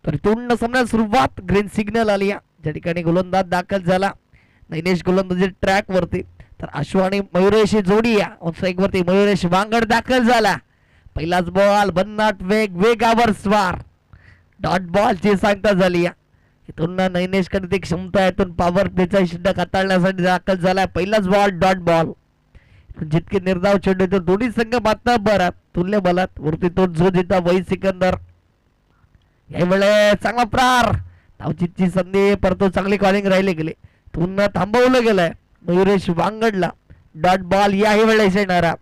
तर इथून सामन्याला सुरुवात ग्रीन सिग्नल आली ज्या ठिकाणी गोलंदाज दाखल झाला नैनेश गोलंदाजी ट्रॅक वरती. तर अश्व आणि मयुरेश जोडी ऑफ स्ट्राईक वरती मयुरेश वांगड दाखल झाला. पहिलाच बॉल भन्नाट वेगावर स्वार डॉट बॉलची सांगता झाली इथून नैनेशकडे ती क्षमता आहे इथून पॉवर प्लेचा षटक हाताळण्यासाठी दाखल झाला. पहिलाच बॉल डॉट बॉल जितके निर्धाव चेंडू तो दोन्ही संघ मात्र बरात तुल्य बलात वरती तो जो जिता वही सिकंदर यावेळेस चांगला प्रार धावचीची संधी परंतु चांगली कॉलिंग राहिली गेली पुन्हा थांबवलं गेलंय मयुरेश वांगडला डॉट बॉल याही वेळेस येणारा.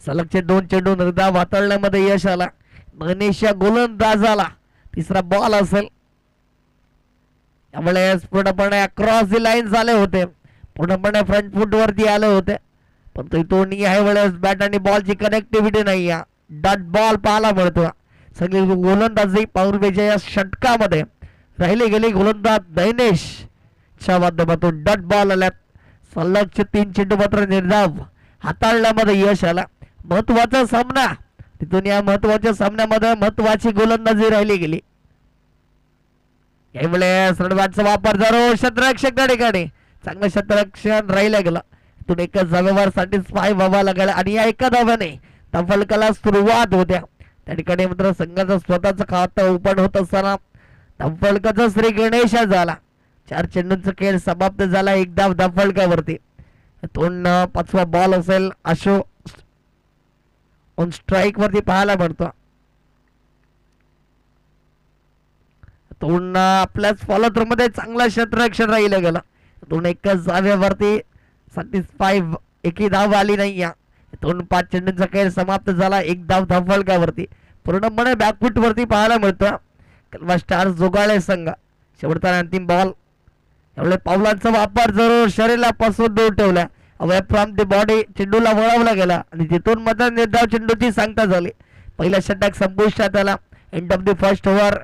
सलगचे 2 चेंडू निर्धाव हाताळण्यामध्ये यश आला. नैनेश या गोलंदाजाला तिसरा बॉल असेल. यावेळेस पूर्णपणे अक्रॉस दी लाईन झाले होते पूर्णपणे फ्रंट फूट वरती आले होते परंतु इथून याही वेळेस बॅट आणि बॉलची कनेक्टिव्हिटी नाही डॉट बॉल पाहायला मिळतो. सगळी गोलंदाजी पॉवर या षटकामध्ये राहिली गेली. गोलंदाज नैनेश च्या माध्यमातून डॉट बॉल आल्यात. सलगचे 3 चेंडू मात्र निर्धाव हाताळण्यामध्ये यश आला. महत्वाचा सामना तिथून या महत्वाच्या सामन्यामध्ये महत्वाची गोलंदाजी राहिली गेली. यावेळेस रणबादचा वापर जरूर क्षेत्ररक्षक त्या ठिकाणी चांगलं क्षेत्ररक्षण राहिलं गेलं. इथून एकाच धाब्यावर सॅटिस्फाय व्हावा लागेल आणि या एका धाब्याने धावफलकाला सुरुवात होत्या. त्या ठिकाणी मात्र संघाचा स्वतःचा खातं ओपन होत असताना धावफलकाचा श्री गणेश झाला. 4 चेंडूंचा खेळ समाप्त झाला. एक धाव धावफलकावरती. इथून 5वा बॉल असेल. अशोक ऑन स्ट्राईक वरती पाहायला मिळतो. इथून आपल्याच फॉलो थ्रू मध्ये चांगला क्षेत्ररक्षण राहिलं गेलं. इथून एकाच धाव्यावरती 75 एकही धाव आली नाही इथून 5 चेंडूंचा खेळ समाप्त झाला. एक धाव धावफलकावरती पूर्णपणे बॅकफूट वरती पाहायला मिळतो. कलवा स्टार्स जोगाळे संघ शेवटचा अंतिम बॉल. यावेळेस पावलांचा वापर जरूर शरीराला पासून दूर ठेवला. अवे फ्रॉम दी बॉडी चेंडूला वळवला गेला आणि तिथून मात्र निर्धाव चेंडूची सांगता झाली. पहिला षटक संपुष्टात आला. End of the first over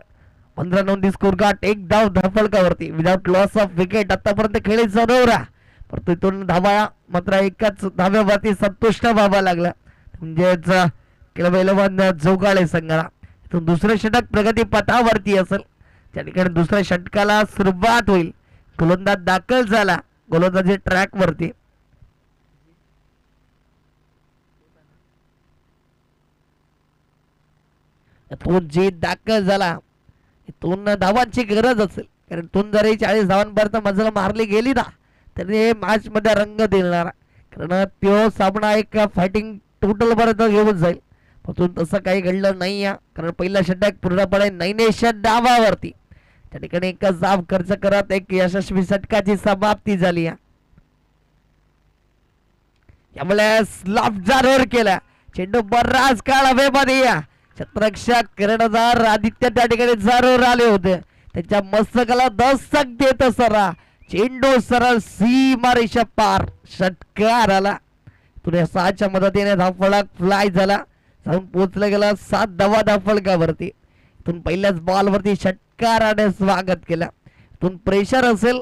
15 नोंदी स्कोर गाठ. एक धाव धावफलकावरती विदाउट लॉस ऑफ विकेट. आतापर्यंत खेळ जरूर परंतु इथून धावा मात्र एकाच धाव्यावरती संतुष्ट व्हावा लागला म्हणजेच क्लब 11 जोगाळे संघाला. इथून दुसरे षटक प्रगती पथावरती असेल. त्या ठिकाणी दुसऱ्या षटकाला सुरुवात होईल. गोलंदाज दाखल झाला गोलंदाजी ट्रॅक वरती. इथून जी दाखल झाला इथून धावांची गरज असेल कारण इथून जरी 40 धावांपर्यंत मजल मारली गेली ना तरी मॅच मध्ये रंग देणार कारण तो सामना एक फायटिंग टोटल पर्यंत घेऊन जाईल. पण तसं काही घडलं नाही कारण पहिला षटक पूर्णपणे नैनेश डावावरती त्या ठिकाणी एकच धाव खर्च करत एक यशस्वी षटकाची समाप्ती झाली. यामुळे स्लॉप जरूर केला. चेंडू बराच काळ हवेमध्ये क्षेत्ररक्षक कर्णधार आदित्य त्या ठिकाणी जरूर आले होते. त्याच्या मस्तकाला दस्तक देत सरा चेंडू सरळ सीमारेषा पार षटकार आला. तुझ्या 6च्या मदतीने धावफलक फ्लाय झाला जाऊन पोहोचला गेला 7 धावा धावफलकावरती. इथून पहिल्याच बॉल वरती षटकाराने स्वागत केलं. इथून प्रेशर असेल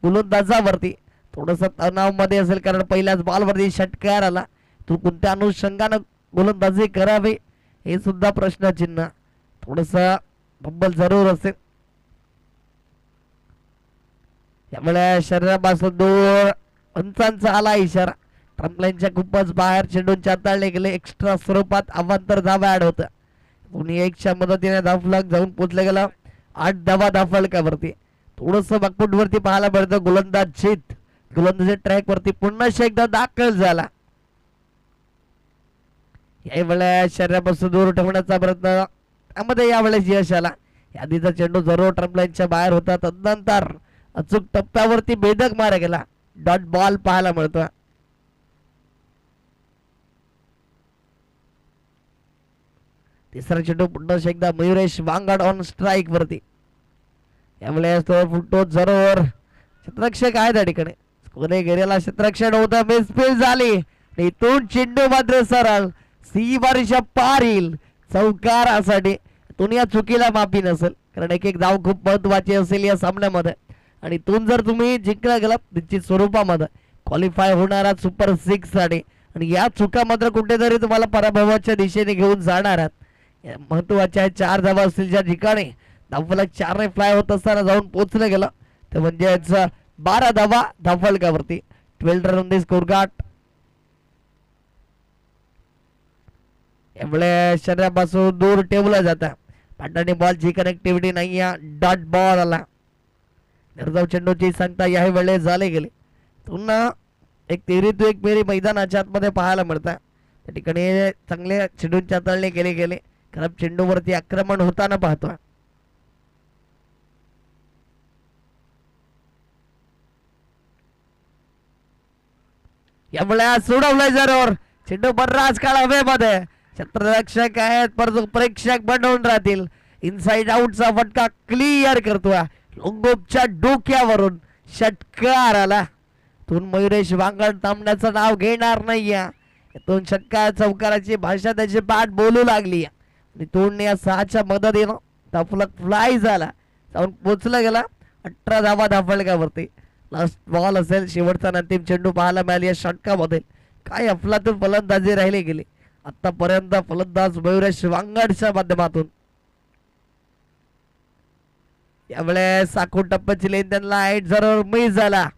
गोलंदाजावरती थोडस तणाव मध्ये असेल कारण पहिल्याच बॉल वरती षटकार आला. तू कोणत्या अनुषंगाने गोलंदाजी करावी हे सुद्धा प्रश्नचिन्ह. थोडस बब्बल जरूर असेल. यामुळे शरीरापासून दूर पंचांचा आला इशारा. ट्रम्पलाईनच्या खूपच बाहेर चेंडूंच्या हाताळले गेले. एक्स्ट्रा स्वरूपात अवांतर धावा ऍड होतं. कोणी 1च्या मदतीने धावफलक जाऊन पोहोचले गेला 8 धावा धावफलकावरती. थोडस बॅकफूट वरती पाहायला मिळतं. गोलंदाज जीत गोलंदाजी ट्रॅक वरती पुन्हा एकदा दाखल झाला. यावेळेस शरीरापासून दूर ठेवण्याचा प्रयत्न त्यामध्ये यावेळेस यश आला. यादीचा चेंडू जरूर ट्रम्पलाईनच्या बाहेर होता. तदनंतर अचूक टप्प्यावरती भेदक मारा गेला. डॉट बॉल पाहायला मिळतो. तिसरा चेंडू पुन्हा एकदा मयुरेश वांगड ऑन स्ट्राईक वरती. यावेळेस तो फुटतो जरूर क्षेत्ररक्षक आहे त्या ठिकाणी. कोणी गेलेला क्षेत्ररक्षण होतं मिसफील्ड झाली. इथून चेंडू मात्र सरळ सीमारेषा पार येईल चौकारासाठी. या चुकीला माफी नसेल कारण एक धाव खूप महत्वाची असेल या सामन्यामध्ये आणि इथून जर तुम्ही जिंकला गेला निश्चित स्वरूपामध्ये क्वालिफाय होणारा सुपर 6 साठी आणि या चुका मात्र कुठेतरी तुम्हाला पराभवाच्या दिशेने घेऊन जाणार आहेत महत्वाच्या 4 धावा असतील ज्या ठिकाणी धावफलक 4 ने फ्लाय होत असताना जाऊन पोहोचलं गेलं ते म्हणजेच 12 धावा धावफलकावरती. 12 run on the score card. यामुळे शरीरापासून दूर ठेवलं जातं. पाटाने बॉलची कनेक्टिव्हिटी नाही आहे. डॉट बॉल आला. निर्धाव चेंडूची सांगता याही वेळेस झाले गेले. पुन्हा एक तेरी तो एक मेरी मैदानाच्या आतमध्ये पाहायला मिळतात. त्या ठिकाणी चांगले चेंडूंच्या तळणे केले गेले. खराब चेंडूवरती आक्रमण होताना पाहतोय. यामुळे सोडवलंय जरूर चेंडू बर्राच काळ हवेमध्ये. क्षेत्ररक्षक आहेत परंतु प्रेक्षक बनवून राहतील. इनसाइड आउटचा फटका क्लिअर करतोय. लोंगोपच्या डोक्यावरून षटकार आला. तून मयुरेश वांगड थांबण्याचं नाव घेणार नाहीये. दोन षटकार चौकाराची भाषा त्याची पाठ बोलू लागली आणि तोंड या 6च्या मदतीनं धावफलक फ्लाय झाला. जाऊन पोचला गेला 18 धावा धावफलकावरती. लास्ट बॉल असेल. शेवटचा अंतिम चेंडू पाहायला मिळाली या षटकामध्ये. काय अफलातून फलंदाजी राहिली गेली आतापर्यंत फलंदाज मयुरेश वांगडच्या माध्यमातून. यावेळेस साखू टप्प्याची लेन त्यांना 8 जरूर मिस झाला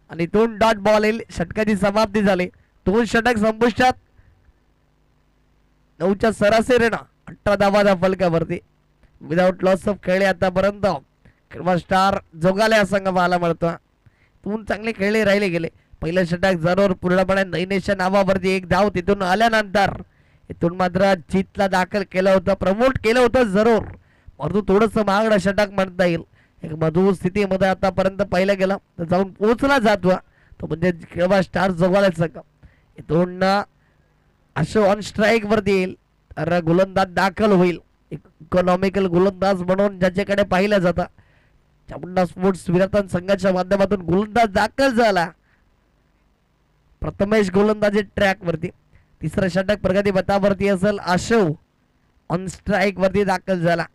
आणि 2 डॉट बॉल येईल. षटकाची समाप्ती झाली. 2 षटक संपुष्टात. 9च्या सरासरीनं 18 धावा धावफलकावरती विदाउट लॉस ऑफ खेळले आतापर्यंत स्टार जोगाले संघ पाहायला मिळतो. 2 चांगले खेळले राहिले गेले. पहिलं षटक जरूर पूर्णपणे नैनेशच्या नावावरती 1 धाव तिथून आल्यानंतर इथून मात्र जीतला दाखल केलं होतं. प्रमोट केलं होतं जरूर परंतु थोडंसं महागडं षटक म्हणता येईल. एक मधुर स्थितीमध्ये आतापर्यंत पाहिलं गेलं तर जाऊन पोहोचला जातो तो म्हणजे खेळवा स्टार जोगाले संघ. इथून अशो ऑन स्ट्राईक वरती येईल तर गोलंदाज दाखल होईल. इकॉनॉमिकल गोलंदाज म्हणून ज्याच्याकडे पाहिलं जातं चामुंडा स्पोर्ट्स विरतन संघाच्या माध्यमातून गोलंदाज दाखल झाला. प्रथमेश गोलंदाजी ट्रॅक वरती. तिसरं षटक प्रगती पथावरती असेल. आशो ऑन स्ट्राईक वरती दाखल झाला.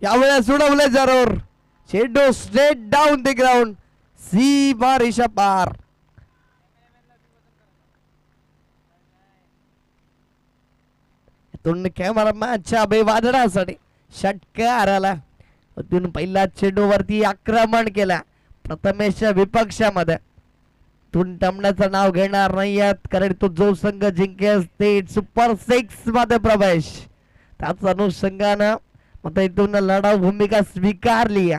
यावेळेस सोडवले जरूर. चेंडू स्ट्रेट डाऊन द ग्राउंड. सीमा रेषा पार. कॅमेरामॅनच्या अभिवादनासाठी षटकार आला. तिथून पहिला चेंडूवरती आक्रमण केला प्रथमेशच्या विपक्षामध्ये. तून टमण्याचं नाव घेणार नाहीयेत कारण तो जो संघ जिंकेल ते सुपर 6 मध्ये प्रवेश. त्याच अनुषंगानं आता इथून लढाऊ भूमिका स्वीकारली.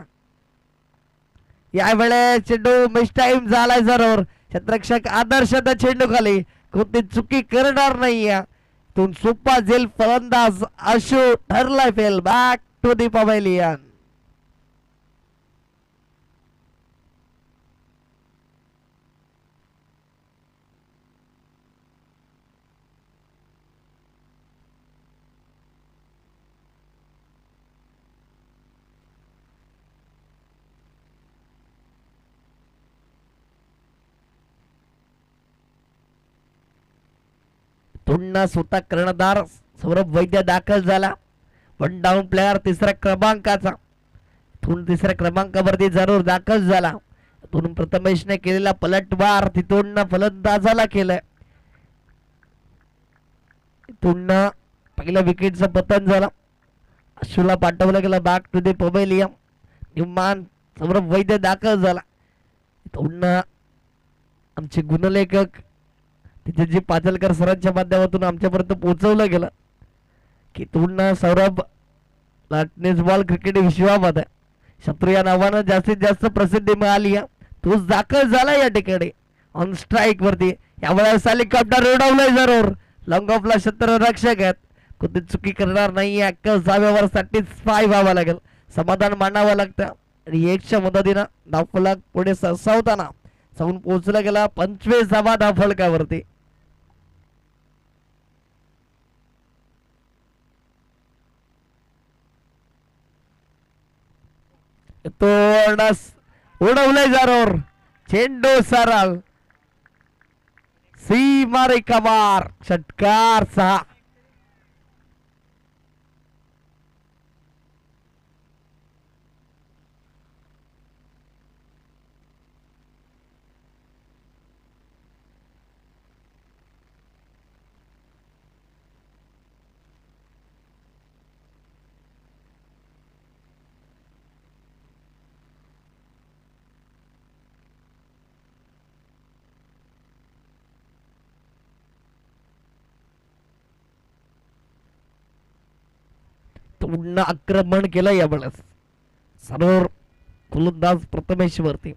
यावेळेस चेंडू मिस टाइम झालाय जरूर. क्षेत्ररक्षक आदर्श चेंडू खाली कोणती चुकी करणार नाहीये. तून सोपा झेल फलंदाज आशू ठरलाय fail. Back to the pavilion. पुन्हा स्वतः कर्णधार सौरभ वैद्य दाखल झाला. 1 डाऊन प्लेयर तिसऱ्या क्रमांकाचा. तिसऱ्या क्रमांकावरती जरूर दाखल झाला. तिथून प्रथमेशने केलेला पलटवार तिथून फलंदाजाला केलंय. तिथून पहिल्या विकेटचं पतन झालं. अश्वला पाठवलं गेलं बॅक टू द पवेलियन. निमान सौरभ वैद्य दाखल झाला. तिथून आमचे गुणलेखक जी पाचलकर सरांच्या माध्यमातून आमच्यापर्यंत पोहोचवलं गेलं की पुन्हा सौरभ लाटनेस बॉल क्रिकेट विश्वामध्ये शत्रू या नावानं जास्तीत जास्त प्रसिद्धी मिळाली. तोच दाखल झाला या ठिकाणी ऑन स्ट्राईक वरती. यावेळेस हेलिकॉप्टर उडवलंय जरूर. लॉंग ऑफला क्षेत्ररक्षक आहेत. कोणती चुकी करणार नाही. 21 धाव्यावर सॅटिस्फाय व्हावं लागेल. समाधान मानावं लागतं आणि 1च्या मदतीनं धावफलक पुढे सरसावताना जाऊन पोहोचला गेला 25 धावा धावफलकावरती. उडवले जरूर. चेंडू सरळ सीमा रेखा पार, षटकार 6. पुन्हा आक्रमण केलं यावेळेस सरोवर गोलंदाज प्रथमेश वरती.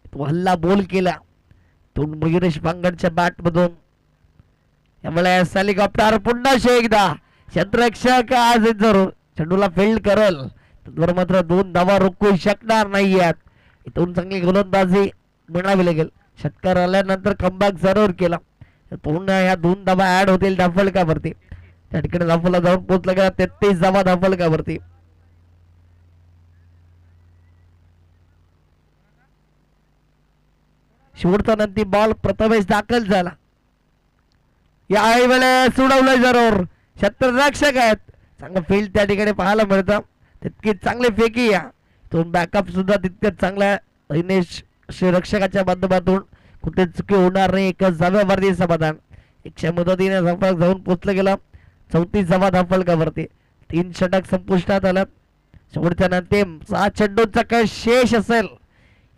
तो हल्ला बोल केला तो मयुरेश वांगडच्या बॅट मधून. यावेळेस हेलिकॉप्टर पुन्हा एकदा क्षेत्ररक्षक आज जरूर चेंडूला फील्ड करल तर मात्र 2 धावा रोखू शकणार नाहीयेत. इथून चांगली गोलंदाजी म्हणावी लागेल. षटकार आल्यानंतर कमबॅक जरूर केला. पुन्हा या 2 धावा ऍड होतील धाफलकावरती. त्या ठिकाणी धाफला जाऊन पोहोचला गेला 33 धावा धाफलकावरती. शेवटचा नंदी बॉल प्रथमेश दाखल झाला. या वेळेस सोडवलं जरूर क्षेत्ररक्षक आहेत. चांगलं फील्ड त्या ठिकाणी पाहायला मिळतं. तितकी चांगली फेकी या तो बॅकअप सुद्धा तितक्याच चांगला दिनेश रक्षकाच्या माध्यमातून कुठे चुकी होणार नाही. एकच धाव्यावरती समाधान. 100 मदतीने संपर्क जाऊन पोचलं गेलं 34 धावा धाफलकावरती. 3 षटक संपुष्टात आलं. शेवटच्या अंतिम 6 चेंडूचा काय शेष असेल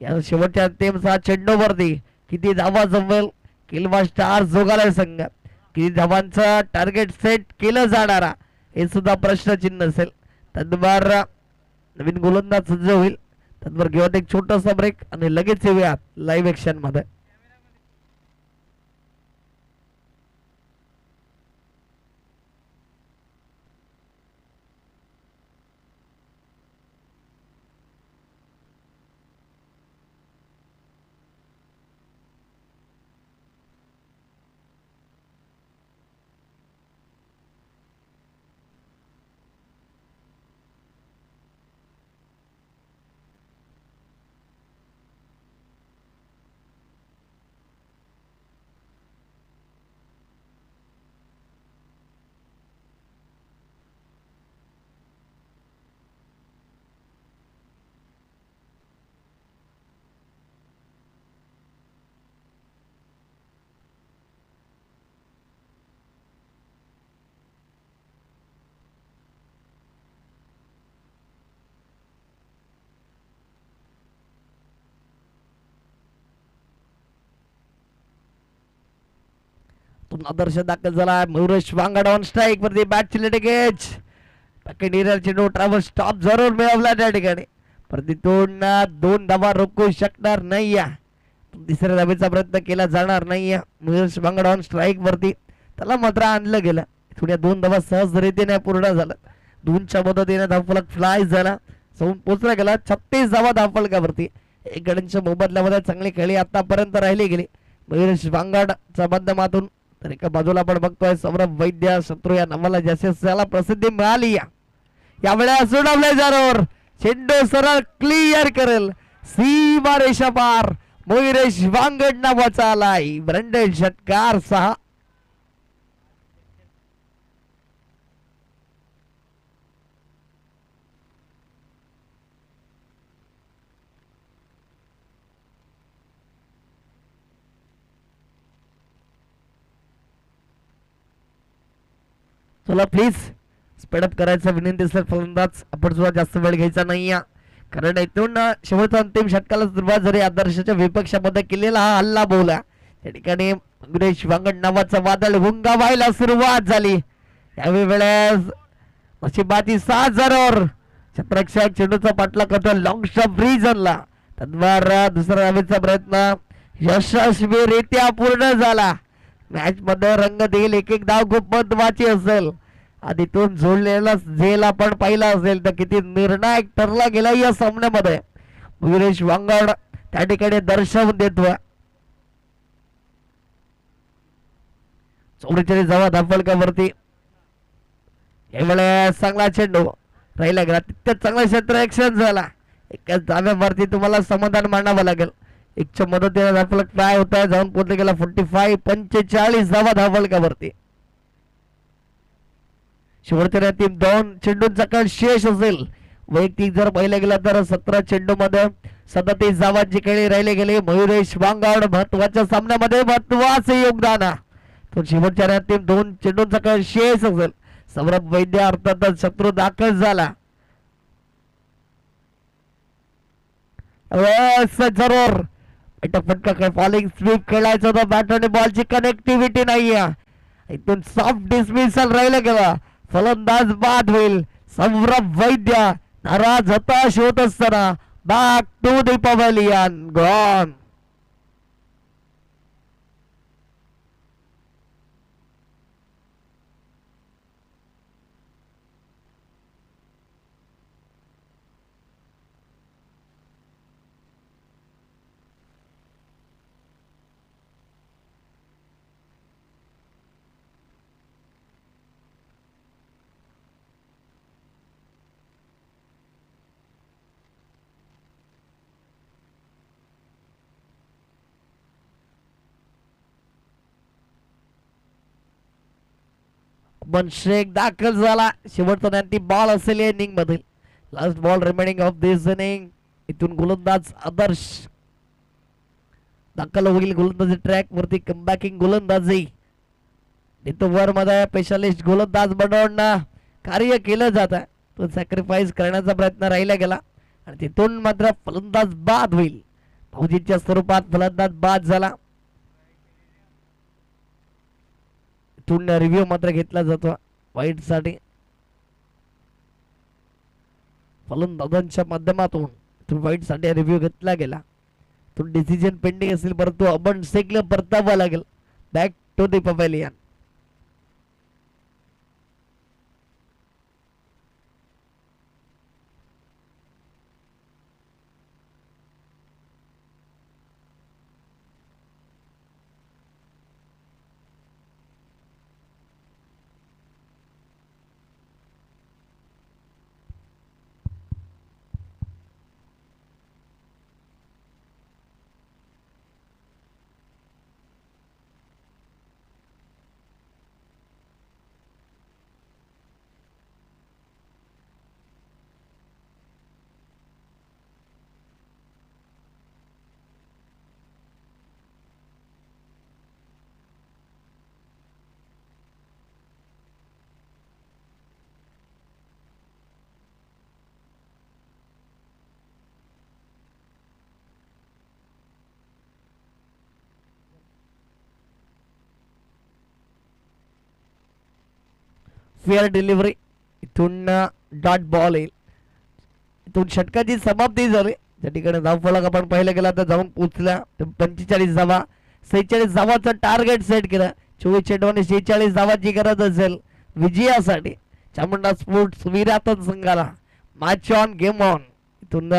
या शेवटच्या अंतिम 6 चेंडूवरती किती धावा जमवेल किल्वा स्टार जोगाला संघ. किती धावांचा टार्गेट सेट केलं जाणारा हे सुद्धा प्रश्नचिन्ह असेल. तद्वार नवीन गोलंदाज सज्ज होईल. तद्वार घेऊन एक छोटासा ब्रेक आणि लगेच येऊयात लाईव्ह ऍक्शन मध्ये. आदर्श दाखल झाला. मयुरेश वांगड ऑन स्ट्राईक वरती बॅट चिल्ड गेज पॅकेट चेंडू ट्रॅव्हल स्टॉप जरूर मिळवला त्या ठिकाणी. प्रतितोड 2 धावा रोखू शकणार नाही. तिसऱ्या धावेचा प्रयत्न केला जाणार नाही. मयुरेश वांगड ऑन स्ट्राईक वरती त्याला मात्र आणलं गेलं. थोड्या 2 धावा सहजरीतीने पूर्ण झालं. 2च्या मदतीने धावफलक फ्लाय झाला. जाऊन पोचला गेला 36 धावा धावफलकावरती. 1 गड्यांच्या मोबदल्यामध्ये चांगली खेळी आतापर्यंत राहिली गेली मयुरेश वांगडच्या माध्यमातून. तर एका बाजूला आपण बघतोय सौरभ वैद्य शत्रू या नावाला ज्याला प्रसिद्धी मिळाली. यावेळेस सोडवले जरूर चेंडू सरळ क्लिअर करेल सीमा रेषा पार. मयुरेश वांगड नावाचा आलाय. ब्रँडेड षटकार 6. चला प्लीज स्पीडअप करायचा विनंती असेल फलंदाज. आपण सुद्धा जास्त वेळ घ्यायचा नाही कारण इथून शेवटचा अंतिम षटकाला सुरुवात जरी आदर्शाच्या विपक्षामध्ये केलेला हा हल्ला बोला त्या ठिकाणी मयुरेश वांगड नावाचा वादळ गुंगावायला सुरुवात झाली. त्यावेळी वेळेस नशिबाची साथ जरूर क्षेत्ररक्षक चेंडूचा पाठला करतो लॉंग स्टॉप रिजनला. तद्वारा दुसऱ्या धावेचा प्रयत्न यशस्वीरित्या पूर्ण झाला. मॅच मध्ये रंग देईल. एक धाव खूप महत्वाची असेल. आधीतून जोडलेला झेल आपण पाहिला असेल तर किती निर्णायक ठरला गेला या सामन्यामध्ये. मयुरेश वांगड त्या ठिकाणी दर्शवून देतो. 44 धावा धावफलकावरती. यावेळेस चांगला चेंडू राहिला गेला. तितकं चांगला क्षेत्ररक्षण झाला. एकाच धाव्यावरती तुम्हाला समाधान मानावं लागेल. एकच्या मदतीने धावफलक काय होत आहे, जाऊन पोहोचले गेला 45 45 धावा धावफलकावरती. शेवटच्या टीम 2 चेंडूंचा काळ शेष असेल. वैयक्तिक जर पाहिलं गेला तर 17 चेंडू मध्ये 37 धावांची खेळी राहिले गेले. मयुरेश वांगाड महत्वाच्या सामन्यामध्ये महत्वाचे योगदान. तो शेवटच्या टीम 2 चेंडूंचा काळ शेष असेल. सौरभ वैद्य अर्थातच शत्रू दाखल झाला. जरूर फटका फॉलिंग स्वीप खेळायचं होतं. बॅट आणि बॉलची कनेक्टिव्हिटी नाहीये. इथून सॉफ्ट डिसमिसल राहिलं गेला. फलंदाज बाद होईल. सौरभ वैद्य नाराज हताश होत असताना back to the pavilion gone. मन शेख दाखल झाला. शेवटचा ती बॉल असेल या इनिंग मध्ये. Last ball remaining of this inning. इथून गोलंदाज आदर्श दाखल होईल. गोलंदाजी ट्रॅक वरती कमबॅकिंग गोलंदाजी वर मध्ये स्पेशलिस्ट गोलंदाज बनवणं कार्य केलं जात आहे. तो सॅक्रिफाईस करण्याचा प्रयत्न राहिला गेला आणि तिथून मात्र फलंदाज बाद होईल. फौजीच्या स्वरूपात फलंदाज बाद झाला. इथून रिव्ह्यू मात्र घेतला जातो वाईट साठी. फलंदाजांच्या माध्यमातून वाईट साठी रिव्ह्यू घेतला गेला. तो डिसिजन पेंडिंग असेल परंतु अबन शेखला परतावा लागेल. Back to the pavilion. Fair delivery. इथून डॉट बॉल येईल. इथून षटकाची समाप्ती झाली. त्या ठिकाणी धावफलक आपण पाहिलं गेला तर जाऊन पोचला. 45 धावा 46 धावाचं टार्गेट सेट केलं. 24 चेंडूने 46 धावाची गरज असेल विजयासाठी. चामुंडा स्पोर्ट्स विराटन संघाला. Match on game on. इथून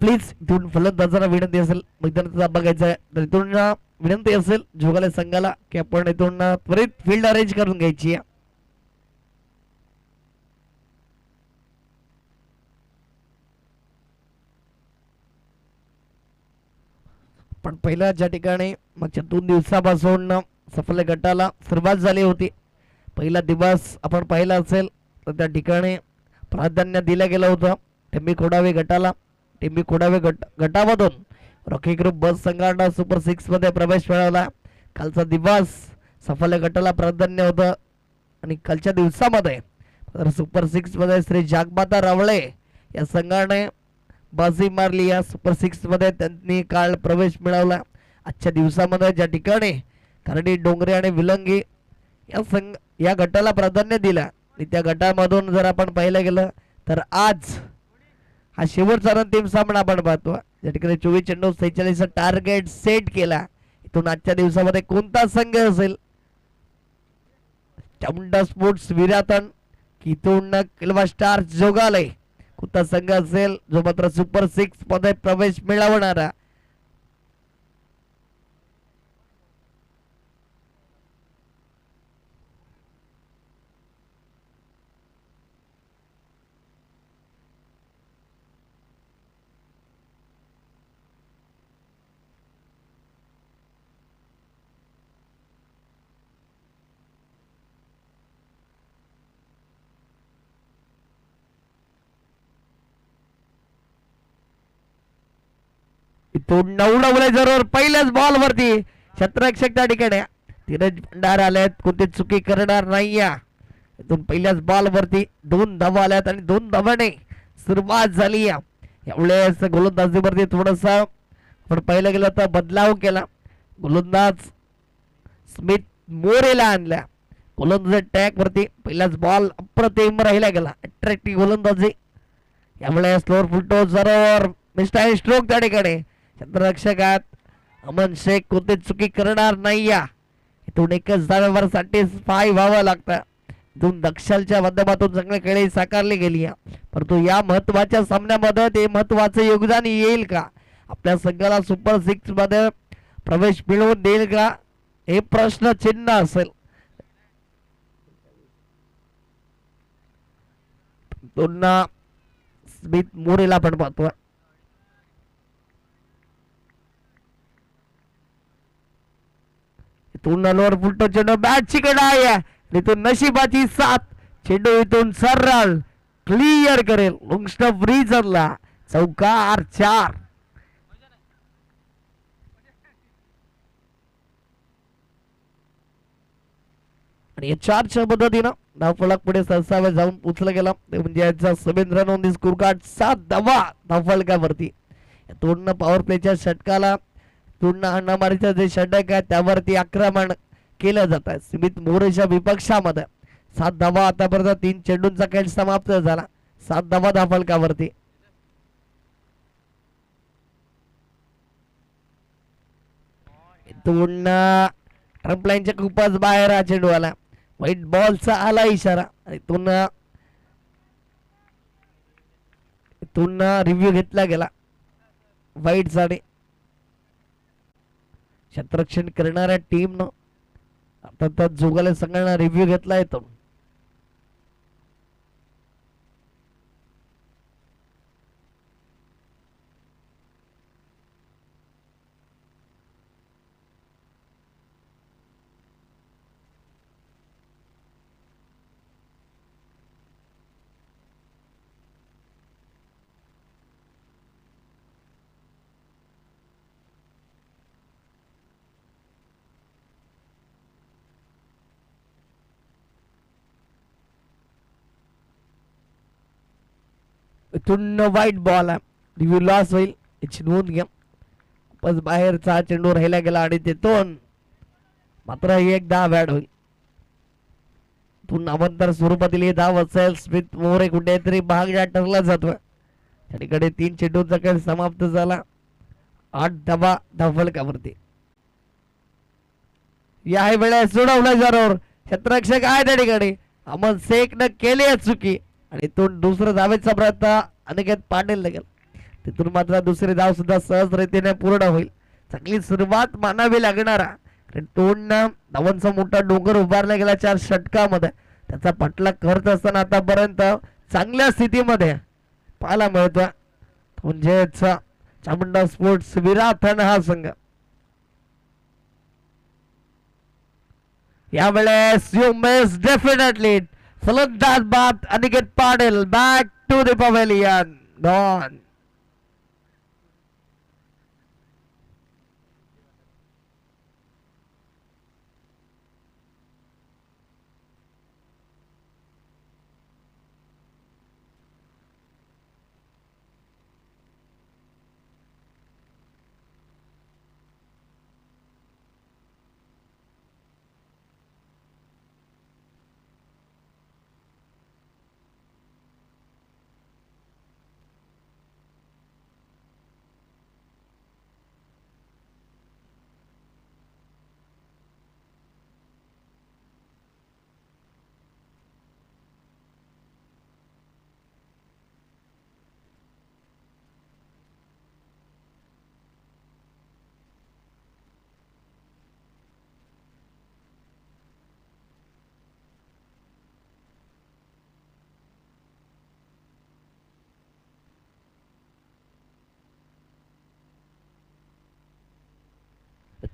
प्लीज इथून फलंदाजांना विनंती असेल मैदानाचा बघायचं आहे तर इथून विनंती असेल जोगाले संघाला की आपण इथून त्वरित फील्ड अरेंज करून घ्यायची आहे. पण पहिल्या ज्या ठिकाणी मागच्या 2 दिवसापासून सफल गटाला सुरुवात झाली होती, पहिला दिवस आपण पाहिला असेल तर त्या ठिकाणी प्राधान्य दिलं गेलं होतं टिंबी खोडावे गटाला. टिंबी खोडावे गटामधून रॉकी ग्रुप बस संघानं सुपर 6 मध्ये प्रवेश मिळवला. कालचा दिवस सफल गटाला प्राधान्य होतं आणि कालच्या दिवसामध्ये सुपर 6 मध्ये श्री जागमाता रावळे या संघाने बाजी मारली. या सुपर 6 मध्ये त्यांनी काल प्रवेश मिळवला. आजच्या दिवसामध्ये ज्या ठिकाणी करडी, डोंगरे आणि विलंगी या गटाला प्राधान्य दिलं आणि त्या गटामधून जर आपण पाहिलं गेलं तर आज हा शेवटचा अंतिम सामना आपण पाहतो. ज्या ठिकाणी 24 चेंडू 46 टार्गेट सेट केला. इथून आजच्या दिवसामध्ये कोणता संघ असेल, चामुंडा स्पोर्ट्स विरातन की इथून किल्वा स्टार जोगालय, कोणता संघ असेल जो मात्र सुपर 6 मध्ये प्रवेश मिळवणारा. इथून नवडवले जरूर पहिल्याच बॉल वरती क्षेत्ररक्षक त्या ठिकाणी धीरज भंडार आलेत, कोणती चुकी करणार नाही. इथून पहिल्याच बॉल वरती 2 धावा आल्यात आणि 2 धावाने सुरुवात झाली. यावेळेस गोलंदाजीवरती थोडस आपण पाहिलं गेलं तर बदलाव केला. गोलंदाज स्मिथ मोरेला आणला. गोलंदाज टॅग वरती पहिलाच बॉल अप्रतिम राहिला गेला. अट्रॅक्टिव्ह गोलंदाजी. यावेळेस स्लोअर फुलटो जरूर मिस्टाईल स्ट्रोक त्या ठिकाणी क्षेत्ररक्षकात अमन शेख कोणती चुकी करणार नाही. इथून एकच धाव्यावर सॅटिस्फाय व्हावं लागतं. इथून दक्षलच्या माध्यमातून चांगली खेळी साकारली गेली, परंतु या महत्वाच्या सामन्यामध्ये ते महत्वाचं योगदान येईल का, आपल्या संघाला सुपर 6 मध्ये प्रवेश मिळवून देईल का, हे प्रश्न चिन्ह असेल. पुन्हा स्मिथ मोरेला पण पाहतो. इथून लोअर फुलटो चेंडू बॅटची कडा आहे. इथून नशिबाची साथ, चेंडू इथून सरळ क्लिअर करेल लॉंगस्टॉप रिझनला. चौकार 4. आणि या 4च्या मदतीनं धावफलक पुढे सरसावे जाऊन उचला गेला. ते म्हणजे याचा समेंद्र नोंदी स्कोर कार्ड 7 धावा धावफलकावरती. तोडणं पॉवर प्लेच्या षटकाला तोडणं हाणामारीचं जे षटक आहे त्यावरती आक्रमण केलं जात आहे. स्मिथ मोरेच्या विपक्षामध्ये 7 धावा आतापर्यंत 3 चेंडूंचा खेळ समाप्त झाला. 7 धावा धावफलकावरती. इथून ट्रम्प लाईनच्या खूपच बाहेर हा चेंडू आला. व्हाईट बॉलचा आला इशारा. इथून रिव्ह्यू घेतला गेला व्हाईट साठी. क्षेत्ररक्षण करणाऱ्या टीमनं आता जोगाले संघाला रिव्ह्यू घेतला येतो. इथून व्हाईट बॉल आहे, रिव्ह्यू लॉस होईल याची नोंद घ्या. खूपच बाहेरचा चेंडू राहिला गेला आणि तिथून मात्र एक धाव ऍड होईल. तू नामांतर स्वरूपातील हे धाव असेल. स्मिथ मोरे कुठेतरी भाग ठरला जातो. त्या ठिकाणी 3 चेंडूंचा खेळ समाप्त झाला. 8 धावा धावफलकावरती. या वेळेस सोडवला जरूर क्षेत्ररक्षक आहे त्या ठिकाणी. अमन शेख न केली चुकी आणि इथून दुसरं धावेचा प्रयत्न अनिकेत पाटील लागेल. तिथून मात्र दुसरी धाव सुद्धा सहज रीतीने पूर्ण होईल. चांगली सुरुवात मानावी लागणार, कारण दोन धावांचा मोठा डोंगर उभारला गेला 4 षटकामध्ये. त्याचा पाठलाग करत असताना आतापर्यंत चांगल्या स्थितीमध्ये पाहायला मिळतोय म्हणजेच चामुंडा स्पोर्ट्स विराथन हा संघ. यावेळेस यू मिस डेफिनेटली फलंदाज बाद Aniket Patil back to the pavilion gone.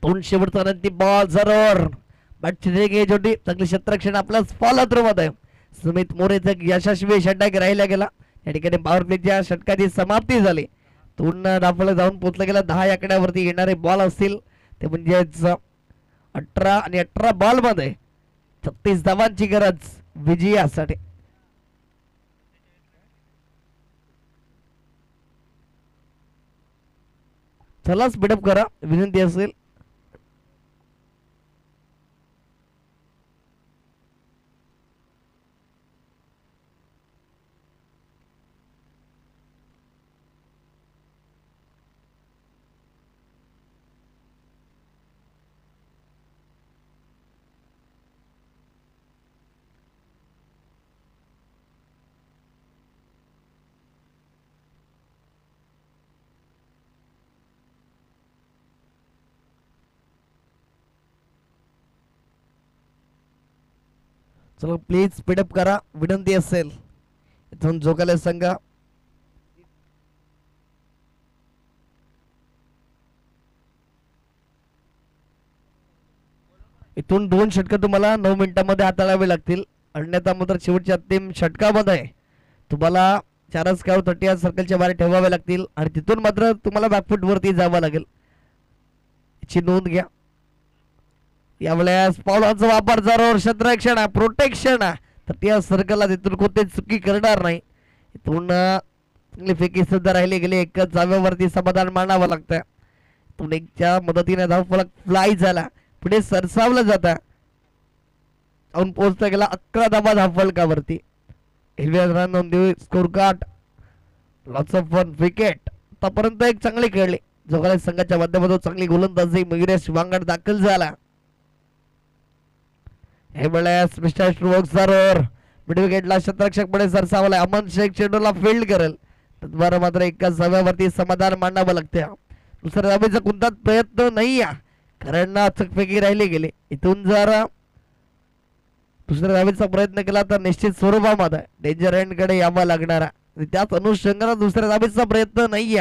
दोन शेवटचा ती बॉल जरूर बॅटची जोडी चांगली क्षेत्ररक्षण आपल्या फॉलो थ्रू मध्ये सुमित मोरेचा यशस्वी षटक राहिला गेला. या ठिकाणी पॉवर प्लेच्या षटकाची समाप्ती झाली. दोन धावफलक जाऊन पोहोचला गेला. 10 आकड्यावरती येणारे बॉल असतील ते म्हणजेच 18 आणि 18 बॉल मध्ये 36 धावांची गरज विजयासाठी. चला स्पीडअप करा विनंती असेल. चला प्लीज स्पीडअप करा विनंती असेल. इथून जोकाले संघ इथून 2 षटक तुम्हाला 9 मिनिटांमध्ये हाताळावे लागतील. अन्यथा मात्र शेवटच्या अंतिम षटकामध्ये तुम्हाला 4 स्काव 30 सर्कलच्या बाहेर ठेवावे लागतील आणि तिथून मात्र तुम्हाला बॅकफूट वरती जावं लागेल. याची नोंद घ्या. यावेळेस पावलांचा वापर जरूर क्षेत्ररक्षण प्रोटेक्शन तर त्या सर्कलला तिथून कोणती चुकी करणार नाही. इथून चांगली फेकी सुद्धा राहिली गेली. एकच जागेवरती समाधान मानावं लागतं. इथून एकच्या मदतीने धावफलक फ्लाय झाला. पुढे सरसावलं जातं. जाऊन पोहोचता गेला 11 धावा धावफलकावरती. हिरव्या run score card lots of one wicket आतापर्यंत एक चांगली खेळली. जोगाले संघाच्या माध्यमातून चांगली गोलंदाजी मयुरेश वांगड दाखल झाला. वेळेस मिस्टर स्ट्रोक जरूर मिड विकेटला क्षेत्ररक्षक पुढे सरसावलाय. अमन शेख चेंडूला फील्ड करेल तद्वारा मात्र एकाच धाव्यावरती समाधान मांडावं लागतं. दुसऱ्या धावेचा कोणताच प्रयत्न नाही कारण चकफेकी राहिली गेली. इथून जर दुसऱ्या धावेचा प्रयत्न केला तर निश्चित स्वरूपामध्ये डेंजर एंड कडे यावं लागणार. त्याच अनुषंगाने दुसऱ्या धावेचा प्रयत्न नाही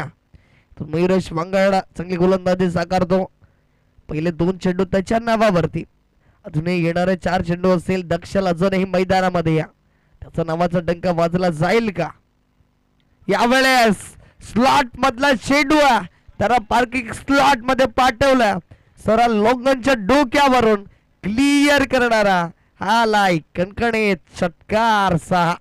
मयुरेश वांगड चांगली गोलंदाजी साकारतो. पहिले 2 चेंडू त्याच्या नावावरती. अजूनही येणारे 4 चेंडू असतील. दक्षल अजूनही मैदानामध्ये त्याचा नावाचा डंका वाजला जाईल का. यावेळेस स्लॉट मधला चेंडू त्याला पार्किंग स्लॉट मध्ये पाठवला. सरळ लोंगनच्या डोक्यावरून क्लिअर करणारा हा लाई कणकणीत षटकार 6.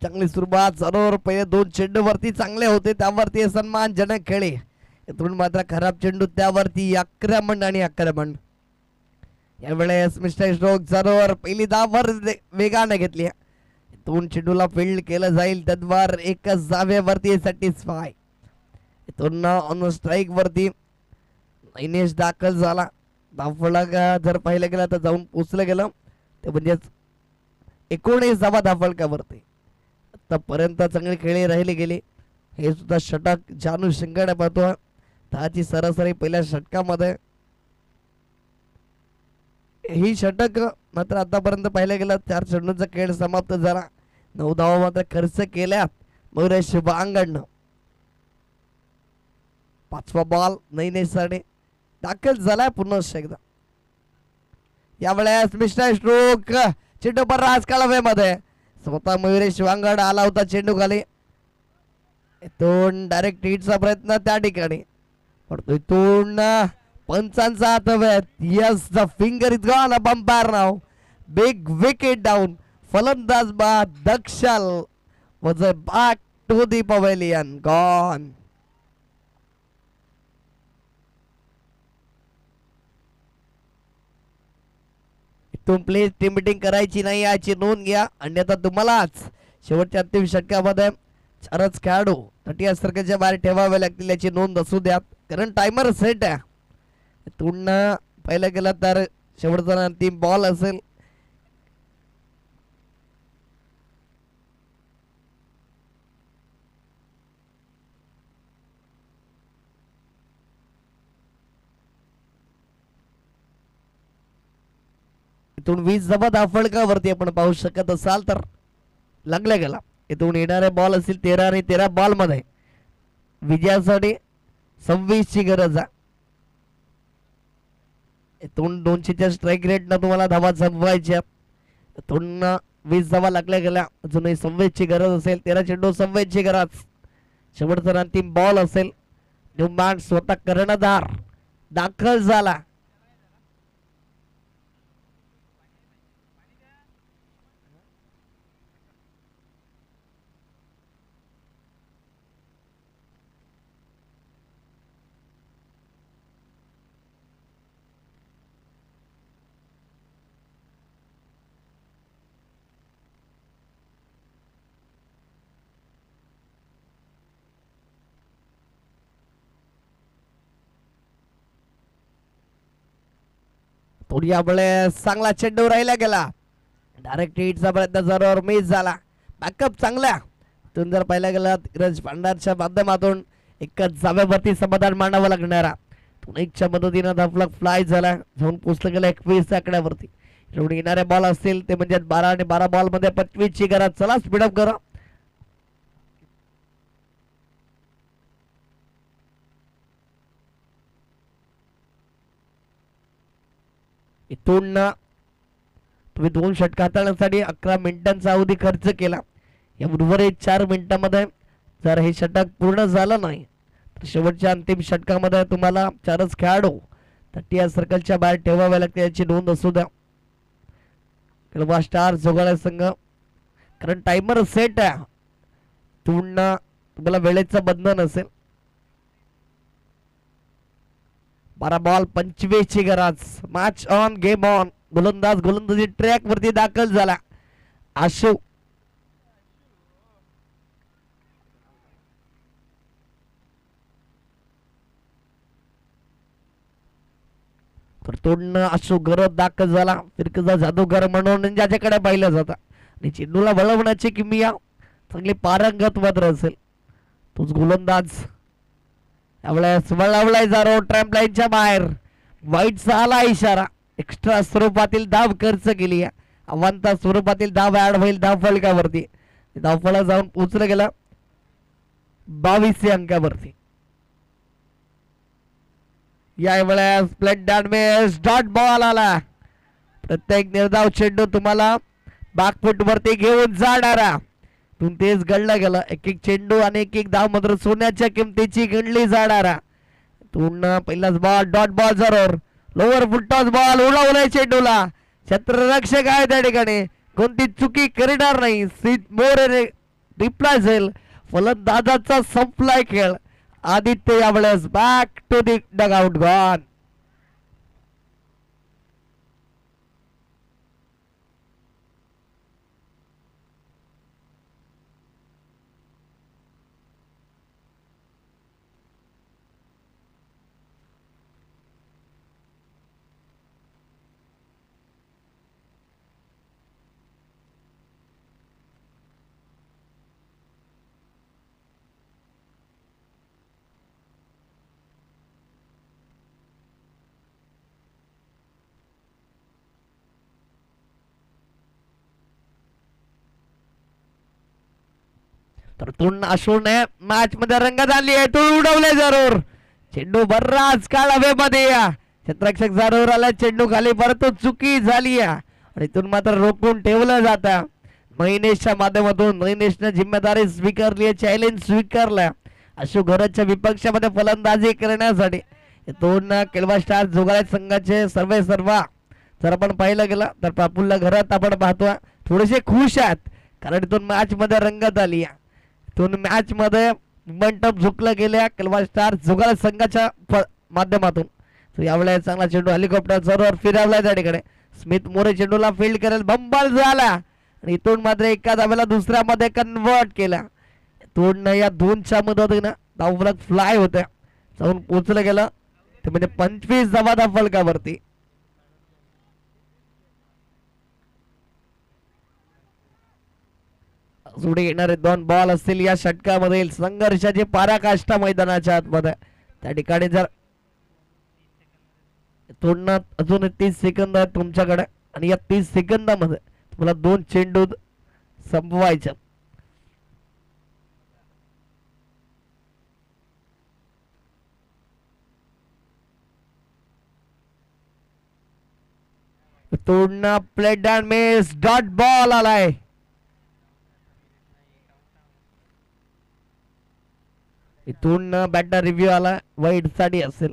चांगली सुरुवात जरूर. पहिले 2 चेंडू वरती चांगले होते त्यावरती सन्मानजनक खेळी. इथून मात्र खराब चेंडू त्यावरती आक्रमण आणि आक्रमण. यावेळेस मिस्टर स्ट्रोक जरूर पहिली धावर वेगाने घेतली. 2 चेंडूला फील्ड केलं जाईल तद्वार एकच धावेवरती सॅटिस्फाय. इथून ऑन स्ट्राईक वरती नैनेश दाखल झाला. धावफलक जर पाहिलं गेलं तर जाऊन पोचलं गेलं. ते म्हणजेच 19 धावा फलकावरती. आतापर्यंत चांगली खेळी राहिली गेली. हे सुद्धा षटक जानू शिंगाडे पाहतो. 10ची सरासरी पहिल्या षटकामध्ये. ही षटक मात्र आतापर्यंत पाहिलं गेलं 4 चेंडूंचा खेळ समाप्त झाला. 9 धावा मात्र खर्च केल्या मयुरेश वांगडनं. 5वा बॉल नैनेसाठी दाखल झालाय पुन्हा एकदा. यावेळेस मिस्टर स्ट्रोक चेंडू पर राज मध्ये स्वतः मयुरेश वांगड आला होता चेंडू खाली. इथून डायरेक्ट हिटचा प्रयत्न त्या ठिकाणी पडतो. इथून पंचांचा हात हवेत. Yes the finger is gone a umpire नाव. Big wicket down. फलंदाज बाद Dakshal was back to the pavilion. Gone. इथून प्लीज टीम मीटिंग करायची नाही याची नोंद घ्या, अन्यथा तुम्हालाच शेवटच्या अंतिम षटकामध्ये 4च खेळाडू तटीय सर्कलच्या बाहेर ठेवावे लागतील याची नोंद असू द्या, कारण टायमर सेट आहे. इथून पहिलं गेलं तर शेवटचा अंतिम बॉल असेल. इथून 20 धावा फलकावरती आपण पाहू शकत असाल तर लागल्या गेला. इथून येणारे बॉल असतील 13 आणि 13 बॉल मध्ये विजयासाठी 26 ची गरज आहे. इथून 200च्या स्ट्राईक रेट न तुम्हाला धावा जमवायच्या. इथून 20 धावा लागल्या गेल्या. अजूनही 26 ची गरज असेल. 13 चेंडू 26 ची गरज. शेवटचा अंतिम बॉल असेल. न्यूमॅन स्वतः कर्णधार दाखल झाला. थोडी यावेळेस चांगला चेंडू राहिला गेला. डायरेक्ट हिटचा प्रयत्न जरूर मिस झाला. बॅकअप चांगला. तुम्ही जर पाहिला गेला धीरज भांडारच्या माध्यमातून एकच जाव्यावरती समाधान मांडावं लागणारा एकच्या मदतीनं धावफलक फ्लाय झाला, जाऊन पोचलं गेला 21 आकड्यावरती. येणारे बॉल असतील ते म्हणजे 12 आणि 12 बॉल मध्ये 25 ची गरज. चला स्पीडअप करा. इथून तुम्ही 2 षटक हाताळण्यासाठी 11 मिनिटांचा अवधी खर्च केला. या उर्वरित 4 मिनिटांमध्ये जर हे षटक पूर्ण झालं नाही तर शेवटच्या अंतिम षटकामध्ये तुम्हाला 4च खेळाडू तटीय सर्कलच्या बाहेर ठेवावे लागते याची नोंद असू द्या. कलवा स्टार जोगाळा संघ, कारण टायमर सेट आहे. तुम्हाला वेळेचं बंधन असेल. 12 बॉल 25 ची गरज. Match on game on. गोलंदाज गोलंदाजी ट्रॅक वरती दाखल झाला. आशू तर तोडणं आशू गरज दाखल झाला. फिरकचा जादूगर म्हणून ज्याच्याकडे पाहिलं जातं आणि चेंडूला वळवण्याची किमया चांगली पारंगत मात्र असेल तोच गोलंदाज. यावेळेस वळवलाय जारो ट्रॅम्पलाईनच्या बाहेर. वाईटचा आला इशारा. एक्स्ट्रा स्वरूपातील धाव खर्च केली आहे. अवांतर स्वरूपातील धाव ऍड होईल धाव फलकावरती. धावफळा जाऊन पोचलं गेलं 22 अंकावरती. यावेळेस प्लेट डॅमेज डॉट बॉल आला. प्रत्येक निर्धाव चेंडू तुम्हाला बॅकफूट वरती घेऊन जाणारा. तेच घडलं गेलं. एक एक चेंडू आणि एक एक धाव मात्र सोन्याच्या किमतीची गणली जाणारा. पहिलाच बॉल डॉट बॉल जरूर. लोअर फुटटॉस बॉल उडवलाय चेंडूला. क्षेत्ररक्षक आहे त्या ठिकाणी. कोणती चुकी करणार नाही. सीट मोरे रिप्लाय जाईल. फलंदाजाचा संपलाय खेळ. आदित्य यावेळेस back to the dugout gone. तर तोंड अशोने मॅच मध्ये रंगत आणली आहे. तो उडवले जरूर. चेंडू बराच काळ हवेमध्ये या क्षेत्ररक्षक जरूर आला. चेंडू खाली परत चुकी झाली आणि इथून मात्र रोखून ठेवलं जातं. महेशच्या माध्यमातून महेशने जिम्मेदारी स्वीकारली, चॅलेंज स्वीकारला अशोक घरच्या विपक्षामध्ये फलंदाजी करण्यासाठी. दोन केळवा स्टार जोगाळ्या संघाचे सर्व जर आपण पाहिलं गेलं तर प्रफुल्ल घरात आपण पाहतो थोडेसे खुश आहेत कारण इथून मॅच मध्ये रंगत आली. इथून मॅच मध्ये मोमेंटम झुकलं गेल्या केळवा स्टार जोगाळ्या संघाच्या माध्यमातून. तो यावेळेला चांगला चेंडू हेलिकॉप्टर जरूर फिरवलाय त्या ठिकाणी. स्मिथ मोरे चेंडूला फील्ड करेल, बंबल झाला आणि इथून मात्र एका धावेला दुसऱ्यामध्ये कन्वर्ट केला. इथून या दोनच्या मदतीनं धावफलक फ्लाय होत्या जाऊन पोहोचलं गेलं ते म्हणजे 25 धावा त्या फलकावरती. जोडी येणारे 2 बॉल असतील या षटकामधील संघर्षाची पराकाष्ठा मैदानाच्या आतमध्ये. त्या ठिकाणी जर तोडणं अजून 30 सेकंद आहेत तुमच्याकडे आणि या 30 सेकंदामध्ये तुम्हाला 2 चेंडू संपवायचे. तोडणं plate and miss dot ball आलाय. इथून बॅटर रिव्ह्यू आला वाईट साठी असेल.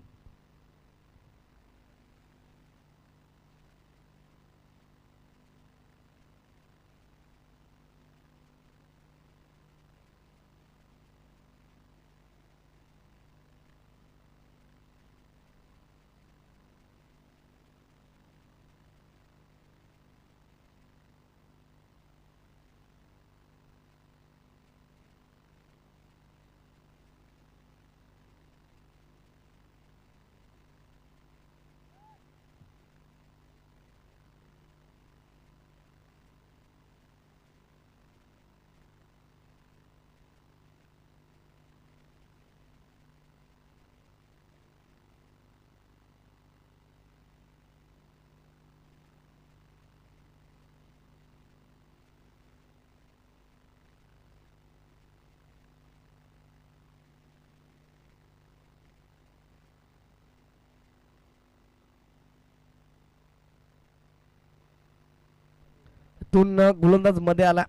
तून गोलंदाज मध्ये आला.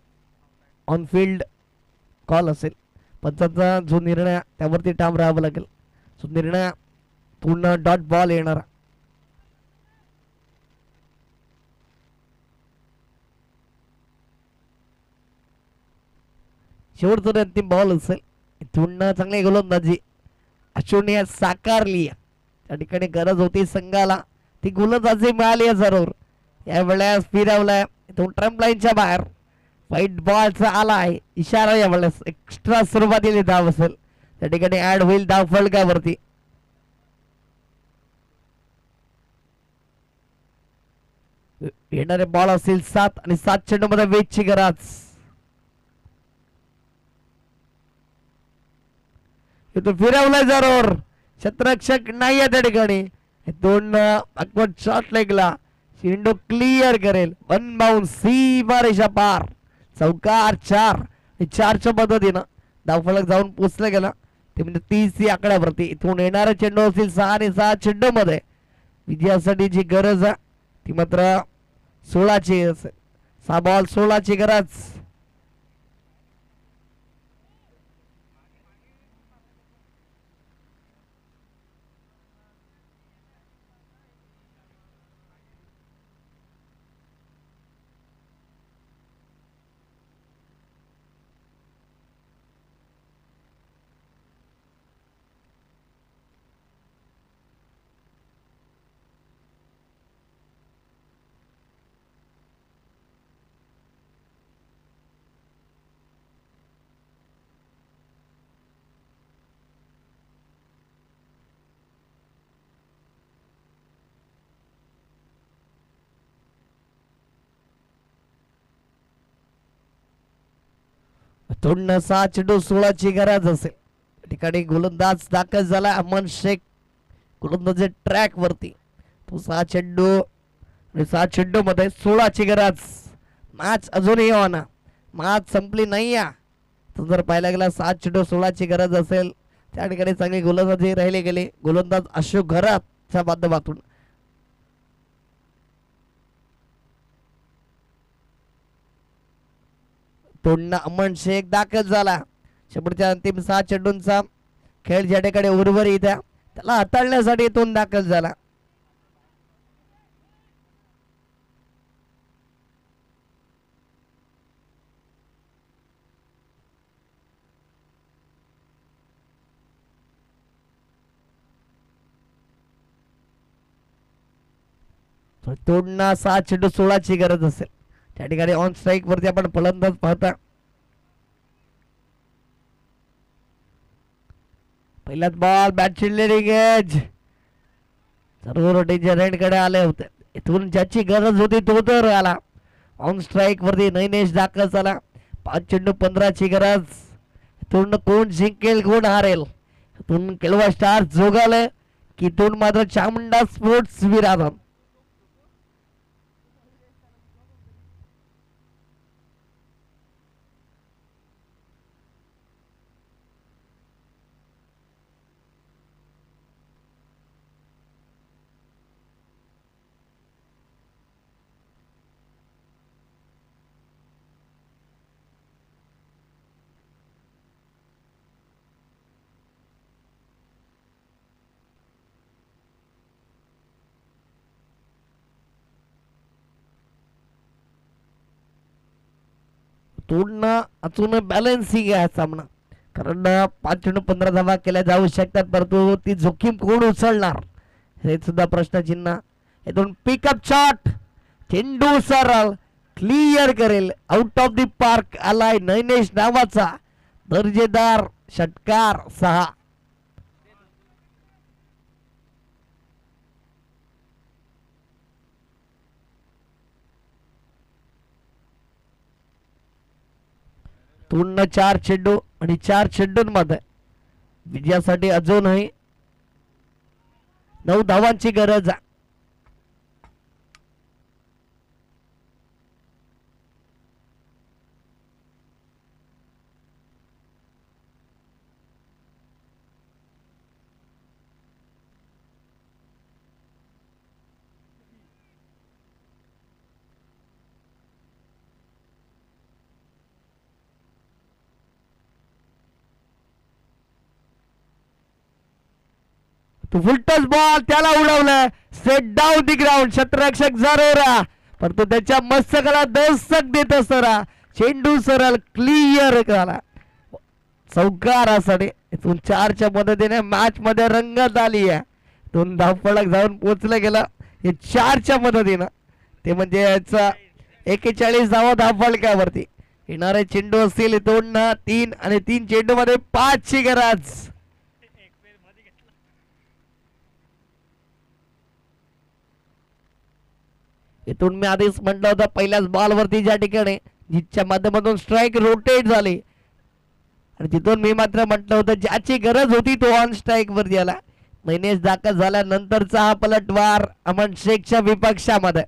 ऑन फील्ड कॉल असेल पंचाचा जो निर्णय त्यावरती ठाम राहावं लागेल. जो निर्णय पूर्ण डॉट बॉल येणार. शेवटचा अंतिम बॉल असेल. इथून चांगली गोलंदाजी अश्विनी साकारली. त्या ठिकाणी गरज होती संघाला ती गोलंदाजी मिळाली आहे जरूर. यावेळेस फिरवलाय इथून ट्रम्प लाईनच्या बाहेर. व्हाईट बॉलचा आला आहे इशारा. यावेळेस एक्स्ट्रा सुरुवातीला धाव असेल त्या ठिकाणी ऍड होईल धाव फलकावरती. येणारे बॉल असतील 7 आणि 7 चेंडू मध्ये वेचची गरज. इथून फिरवलाय जरूर. क्षेत्ररक्षक नाही आहे त्या ठिकाणी. दोन शॉट लेगला चेंडू क्लिअर करेल. 1 बाउंड सीमारेषा पार. चौकार 4च्या पद्धतीनं धावफलक जाऊन पोचला गेला ते म्हणजे 30 या आकड्यावरती. इथून येणारा चेंडू असतील 6 आणि 6 चेंडू मध्ये. विजयासाठी जी गरज आहे ती मात्र 16ची असेल. 6 बॉल 16ची गरज. तोडणं 6 चेंडू 16ची गरज असेल. ठिकाणी गोलंदाज दाखल झाला अमन शेख गोलंदाजी ट्रॅक वरती. तो 6 चेंडू आणि 6 चेंडू मध्ये 16ची गरज. मॅच अजूनही होणार. मॅच संपली नाही. तो जर पाहायला गेला 7 चेंडू 16ची गरज असेल त्या ठिकाणी चांगली गोलंदाजी राहिले गेले गोलंदाज अशोक घराच्या माध्यमातून. तोंडना अमन शेख दाखल झाला. शेवटच्या अंतिम 6 चेंडूंचा खेळ ज्या ठिकाणी उर्वरित आहे त्याला हाताळण्यासाठी तोंड दाखल झाला. तोडना 6 चेंडू 16ची गरज असेल त्या ठिकाणी ऑन स्ट्राईक वरती आपण फलंदाज पाहता. पहिलाच बॉल बॅट चिडलेली गेज सर्व डेंजर कडे आले होते. इथून ज्याची गरज होती तो तर आला. ऑन स्ट्राईक वरती नैनेश दाखल झाला. 5 चेंडू 15ची गरज. इथून कोण जिंकेल कोण हारेल. इथून केळवा स्टार जोगाले की इथून मात्र चामुंडा स्पोर्ट्स विराधन. तोडणं अजून बॅलन्सिंग आहे सामना कारण 5 चेंडू 15 धावा केल्या जाऊ शकतात परंतु ती जोखीम कोण उचलणार हे सुद्धा प्रश्नचिन्ह. इथून पिकअप शॉट चेंडू सरळ क्लिअर करेल आउट ऑफ द पार्क आलाय नैनेश नावाचा दर्जेदार षटकार 6. पूर्ण 4 चेंडू आणि 4 चेंडूंमध्ये विजयासाठी अजूनही 9 धावांची गरज आहे. फुलटच बॉल त्याला उडवलं सेट डाऊन दी ग्राउंड क्षेत्ररक्षक जरोरा परंतु त्याच्या मस्तकाला दस्तक देत असताना चेंडू सरळ क्लिअर झाला चौकारासाठी. इथून 4च्या मदतीने मॅच मध्ये रंगत आली आहे. 2 धावफलक जाऊन पोहोचलं गेलं हे 4च्या मदतीनं ते म्हणजे याचा 41 धावा धावफलकावरती. येणारे चेंडू असतील इथून 3 आणि 3 चेंडू मध्ये 5 ची गरज. इथून मी आधीच म्हटलं होतं पहिल्याच बॉल वरती ज्या ठिकाणी जिच्या माध्यमातून स्ट्राईक रोटेट झाली आणि तिथून मी मात्र म्हटलं होतं ज्याची गरज होती तो ऑन स्ट्राईक वरती आला. नैनेश दाखल झाल्यानंतरचा हा पलटवार अमन शेखच्या विपक्षामध्ये.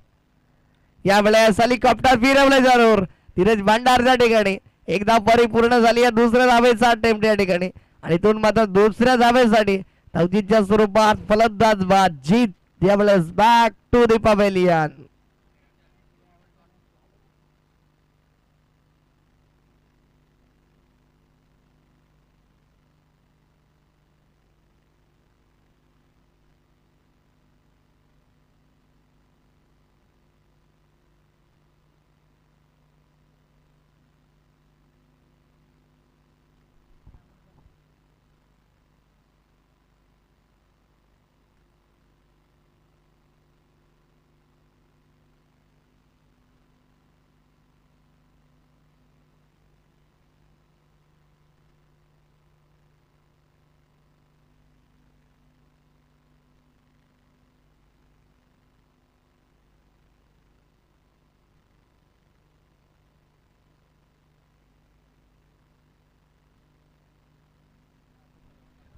यावेळेस हेलिकॉप्टर फिरवले जरूर धीरज भांडारच्या ठिकाणी एकदा परिपूर्ण झाली या दुसऱ्या धावेचा अटेम्प्ट या ठिकाणी आणि इथून मात्र दुसऱ्या धावेसाठी धावजीच्या स्वरूपात फलंदाज बाद जीत यावेळेस बॅक टू द पवेलियन.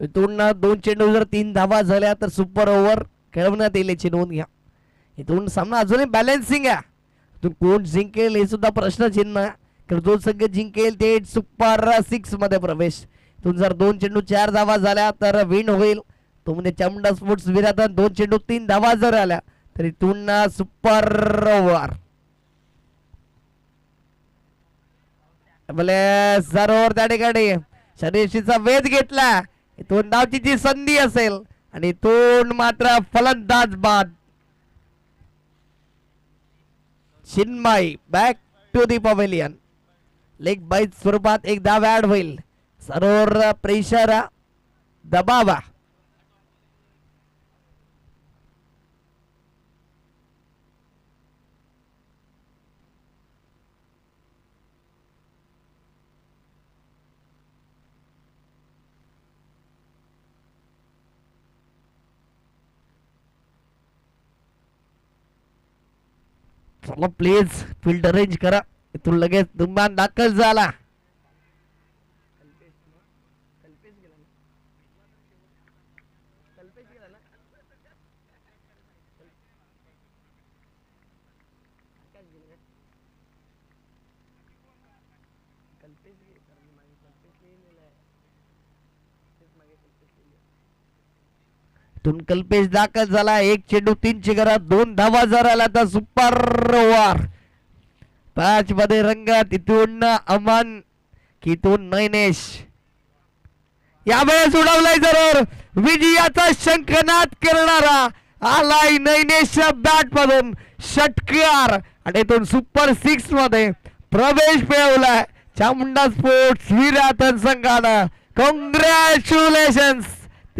इथून 2 चेंडू जर 3 धावा झाल्या तर सुपर ओव्हर खेळवण्यात येईल याची नोंद घ्या. इथून सामना अजूनही बॅलन्सिंग आहे. इथून कोण जिंकेल हे सुद्धा प्रश्नचिन्ह तर जो संघ जिंकेल ते सुपर 6 मध्ये प्रवेश. इथून जर 2 चेंडू 4 धावा झाल्या तर विन होईल. तो म्हणजे चामुंडा स्पोर्ट्स विराटन 2 चेंडू 3 धावा जर आल्या तर इथून सुपर ओव्हर. सर ओव्हर त्या ठिकाणी शर्यतीचा वेध घेतला. इथून धावची जी संधी असेल आणि इथून मात्र फलंदाज बाद. Chinmay back to the pavilion. Leg bye स्वरूपात एक धाव ऍड होईल. सरोवर प्रेशर दबावा. चला प्लीज फील्ड अरेंज करा. इथून लगेच दुमान दाखल झाला. इथून कल्पेश दाखल झाला. 1 चेंडू 3 चिगारात 2 धावा जर आला तर सुपर ओव्हर. पॅच मध्ये रंगत. इथून अमन की इथून नैनेश. यावेळेस उडवलाय जरूर. विजयाचा शंखनाद करणारा आलाय नैनेश बॅट मधून षटकार आणि इथून सुपर 6 मध्ये प्रवेश मिळवलाय चामुंडा स्पोर्ट्स विराटन संघानं. कॉंग्रॅच्युलेशन्स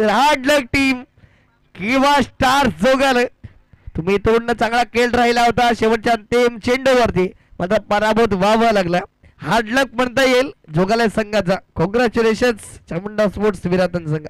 हार्ड लक टीम किंवा स्टार जोगाल. तुम्ही तोंड चांगला खेळ राहिला होता. शेवटच्या अंतिम चेंडूवरती मात्र पराभूत व्हावं लागला. हार्ड लक म्हणता येईल जोगाले संघाचा. कॉंग्रॅच्युलेशन्स चामुंडा स्पोर्ट्स विराटन संघ.